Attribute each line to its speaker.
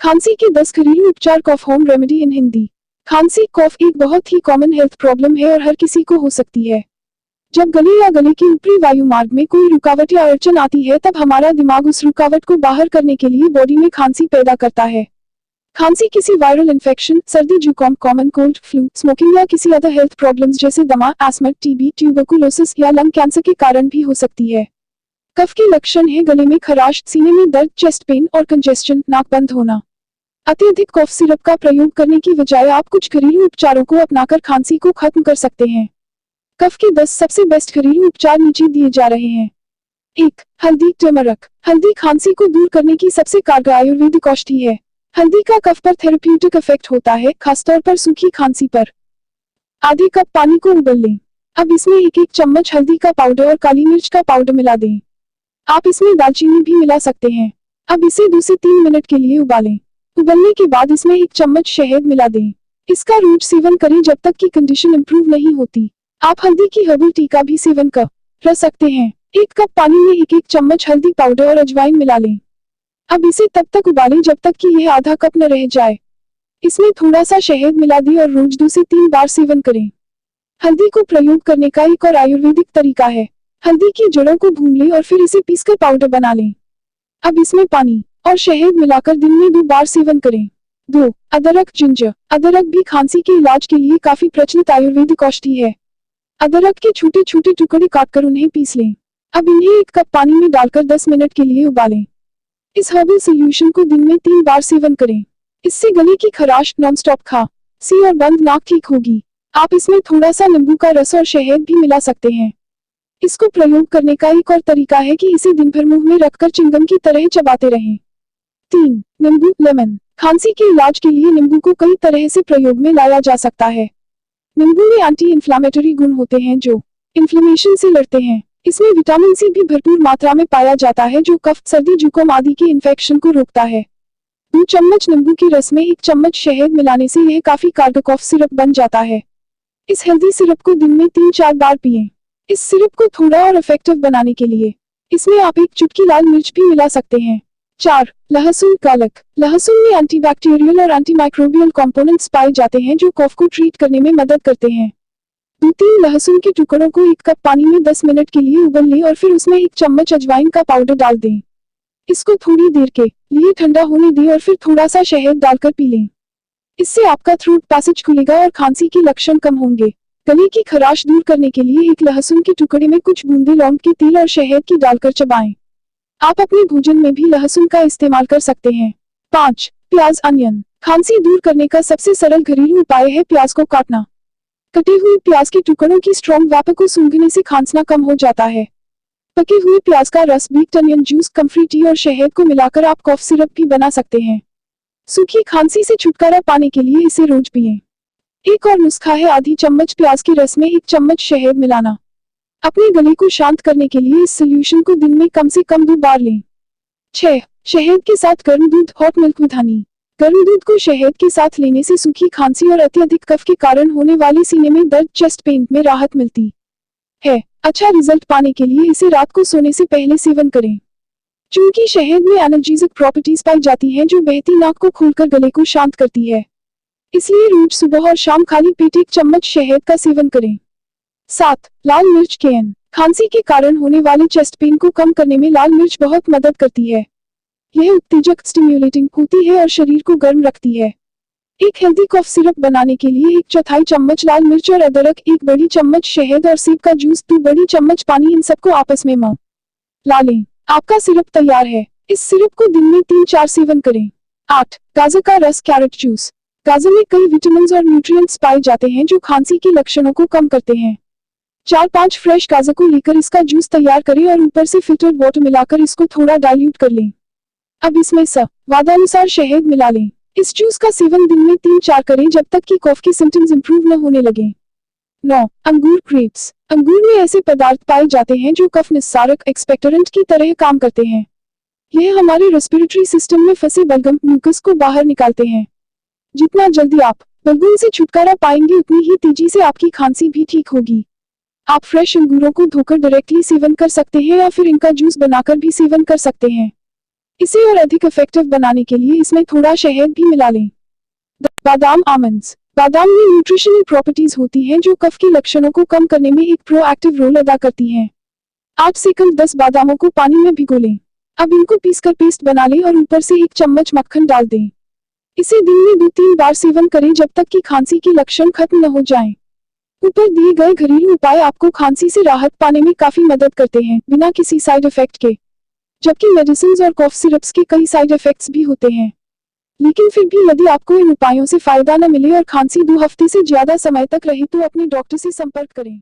Speaker 1: खांसी के 10 घरेलू उपचार। कॉफ होम रेमेडी इन हिंदी। खांसी कॉफ एक बहुत ही कॉमन हेल्थ प्रॉब्लम है और हर किसी को हो सकती है। जब गले या गले की ऊपरी वायु मार्ग में कोई रुकावट या अड़चन आती है तब हमारा दिमाग उस रुकावट को बाहर करने के लिए बॉडी में खांसी पैदा करता है। खांसी किसी वायरल इन्फेक्शन, सर्दी जुकाम, कॉमन कोल्ड, फ्लू, स्मोकिंग या किसी अदर हेल्थ प्रॉब्लम्स जैसे दमा, एस्मा, टीबी, ट्यूबरकुलोसिस या लंग कैंसर के कारण भी हो सकती है। कफ के लक्षण है गले में खराश, सीने में दर्द, चेस्ट पेन और कंजेस्शन, नाक बंद होना। अत्यधिक कॉफ सिरप का प्रयोग करने की बजाय आप कुछ घरेलू उपचारों को अपनाकर खांसी को खत्म कर सकते हैं। कफ के 10 सबसे बेस्ट घरेलू उपचार नीचे दिए जा रहे हैं। 1. हल्दी टर्मरिक। हल्दी खांसी को दूर करने की सबसे कारगर आयुर्वेदिक औषधि है। हल्दी का कफ पर थेरेप्यूटिक इफेक्ट होता है, खासतौर पर सूखी खांसी पर। आधे कप पानी को उबाल लें। अब इसमें 1-1 चम्मच हल्दी का पाउडर और काली मिर्च का पाउडर मिला दें। आप इसमें दालचीनी भी मिला सकते हैं। अब इसे 2 से 3 मिनट के लिए उबालें। उबलने के बाद इसमें 1 चम्मच शहद मिला दें। इसका रोज सेवन करें जब तक कि कंडीशन इंप्रूव नहीं होती। आप हल्दी की हर्बल टी का भी सेवन कर सकते हैं। 1 कप पानी में 1-1 चम्मच हल्दी पाउडर और अजवाइन मिला लें। अब इसे तब तक उबालें जब तक कि यह आधा कप न रह जाए। इसमें थोड़ा सा शहद मिला दें और रोज 2 से 3 बार सेवन करें। हल्दी को प्रयोग करने का एक और आयुर्वेदिक तरीका है। हल्दी की जड़ों को भून लें और फिर इसे पीसकर पाउडर बना लें। अब इसमें पानी और शहद मिलाकर दिन में 2 बार सेवन करें। 2. अदरक जिंजर। अदरक भी खांसी के इलाज के लिए काफी प्रचलित आयुर्वेदिक औषधि है। अदरक के छोटे छोटे टुकड़े काटकर उन्हें पीस लें। अब इन्हें 1 कप पानी में डालकर 10 मिनट के लिए उबालें। इस हर्बल सोल्यूशन को दिन में 3 बार सेवन करें। इससे गले की खराश, नॉनस्टॉप खांसी और बंद नाक ठीक होगी। आप इसमें थोड़ा सा नींबू का रस और शहद भी मिला सकते हैं। इसको प्रयोग करने का एक और तरीका है कि इसे दिन भर मुंह में रखकर चिंगम की तरह चबाते रहें। 3. नींबू लेमन। खांसी के इलाज के लिए नींबू को कई तरह से प्रयोग में लाया जा सकता है। नींबू में एंटी इन्फ्लामेटरी गुण होते हैं जो इन्फ्लेमेशन से लड़ते हैं। इसमें विटामिन सी भी भरपूर मात्रा में पाया जाता है जो कफ, सर्दी, जुकाम आदि के इन्फेक्शन को रोकता है। 2 चम्मच नींबू के रस में 1 चम्मच शहद मिलाने से यह काफी कारगर कॉफ सिरप बन जाता है। इस हेल्दी सिरप को दिन में 3-4 बार पिएं। इस सिरप को थोड़ा और इफेक्टिव बनाने के लिए इसमें आप 1 चुटकी लाल मिर्च भी मिला सकते हैं। 4. लहसुन गार्लिक। लहसुन में एंटीबैक्टीरियल और एंटीमाइक्रोबियल कंपोनेंट्स पाए जाते हैं जो कफ को ट्रीट करने में मदद करते हैं। 2-3 लहसुन के टुकड़ों को 1 कप पानी में 10 मिनट के लिए उबाल लें और फिर उसमें 1 चम्मच अजवाइन का पाउडर डाल दें। इसको थोड़ी देर के लिए ठंडा होने दें और फिर थोड़ा सा शहद डालकर पी लें। इससे आपका थ्रोट पैसेज खुलेगा और खांसी के लक्षण कम होंगे। गले की खराश दूर करने के लिए 1 लहसुन के टुकड़े में कुछ बूंदे लौंग के तेल और शहद की डालकर चबाएं। आप अपने भोजन में भी लहसुन का इस्तेमाल कर सकते हैं। 5. प्याज अनियन। खांसी दूर करने का सबसे सरल घरेलू उपाय है प्याज को काटना। कटे हुए प्याज के टुकड़ों की स्ट्रॉन्ग वैपर को सूंघने से खांसना कम हो जाता है। पके हुए प्याज का रस, बीट अनियन जूस, कम्फरी टी और शहद को मिलाकर आप कॉफ सिरप भी बना सकते हैं। सूखी खांसी से छुटकारा पाने के लिए इसे रोज पिएं। एक और नुस्खा है आधी चम्मच प्याज के रस में 1 चम्मच शहद मिलाना। अपने गले को शांत करने के लिए इस सोल्यूशन को दिन में कम से कम 2 बार लें। 6. शहद के साथ गर्म दूध, हॉट मिल्क विद हनी। गर्म दूध को शहद के साथ लेने से सूखी खांसी और अत्यधिक कफ के कारण होने वाले सीने में दर्द, चेस्ट पेन में राहत मिलती है। अच्छा रिजल्ट पाने के लिए इसे रात को सोने से पहले सेवन करें। चूंकि शहद में एनर्जीजिक प्रॉपर्टीज पाई जाती हैं जो बहती नाक को खोलकर गले को शांत करती है, इसलिए रोज सुबह और शाम खाली पेट 1 चम्मच शहद का सेवन करें। 7. लाल मिर्च कैन। खांसी के कारण होने वाले चेस्ट पेन को कम करने में लाल मिर्च बहुत मदद करती है। यह उत्तेजक स्टिम्युलेटिंग होती है और शरीर को गर्म रखती है। एक हेल्दी कॉफ सिरप बनाने के लिए 1/4 चम्मच लाल मिर्च और अदरक, 1 बड़ी चम्मच शहद और सेब का जूस, 2 बड़ी चम्मच पानी, इन सबको आपस में मिला लें। आपका सिरप तैयार है। इस सिरप को दिन में 3-4 सेवन करें। 8. गाजर का रस, कैरेट जूस। गाजर में कई विटामिन्स और न्यूट्रिएंट्स पाए जाते हैं जो खांसी के लक्षणों को कम करते हैं। 4-5 फ्रेश गाजर को लेकर इसका जूस तैयार करें और ऊपर से फिल्टर्ड वाटर मिलाकर इसको थोड़ा डाइल्यूट कर लें। अब इसमें स्वादानुसार शहद मिला लें। इस जूस का सेवन दिन में 3-4 करें जब तक कि कफ के सिम्टम्स इंप्रूव न होने लगे। 9. अंगूर ग्रेप्स। अंगूर में ऐसे पदार्थ पाए जाते हैं जो कफ निस्सारक, एक्सपेक्टोरेंट की तरह काम करते हैं। यह हमारे रेस्पिरेटरी सिस्टम में फंसे बलगम, म्यूकस को बाहर निकालते हैं। जितना जल्दी आप बलगम से छुटकारा पाएंगे उतनी ही तेजी से आपकी खांसी भी ठीक होगी। आप फ्रेश अंगूरों को धोकर डायरेक्टली सेवन कर सकते हैं या फिर इनका जूस बनाकर भी सेवन कर सकते हैं। इसे और अधिक इफेक्टिव बनाने के लिए इसमें थोड़ा शहद भी मिला लें। बादाम आमंड्स। बादाम में न्यूट्रिशनल प्रॉपर्टीज होती हैं जो कफ के लक्षणों को कम करने में एक प्रोएक्टिव रोल अदा करती हैं। 8 से कम 10 बादामों को पानी में भिगो लें। अब इनको पीसकर पेस्ट बना लें और ऊपर से 1 चम्मच मक्खन डाल दें। इसे दिन में 2-3 बार सेवन करें जब तक कि खांसी के लक्षण खत्म न हो जाएं। ऊपर दिए गए घरेलू उपाय आपको खांसी से राहत पाने में काफी मदद करते हैं बिना किसी साइड इफेक्ट के, जबकि मेडिसिन और कॉफ सिरप्स के कई साइड इफेक्ट्स भी होते हैं। लेकिन फिर भी यदि आपको इन उपायों से फायदा न मिले और खांसी 2 हफ्ते से ज्यादा समय तक रहे तो अपने डॉक्टर से संपर्क करें।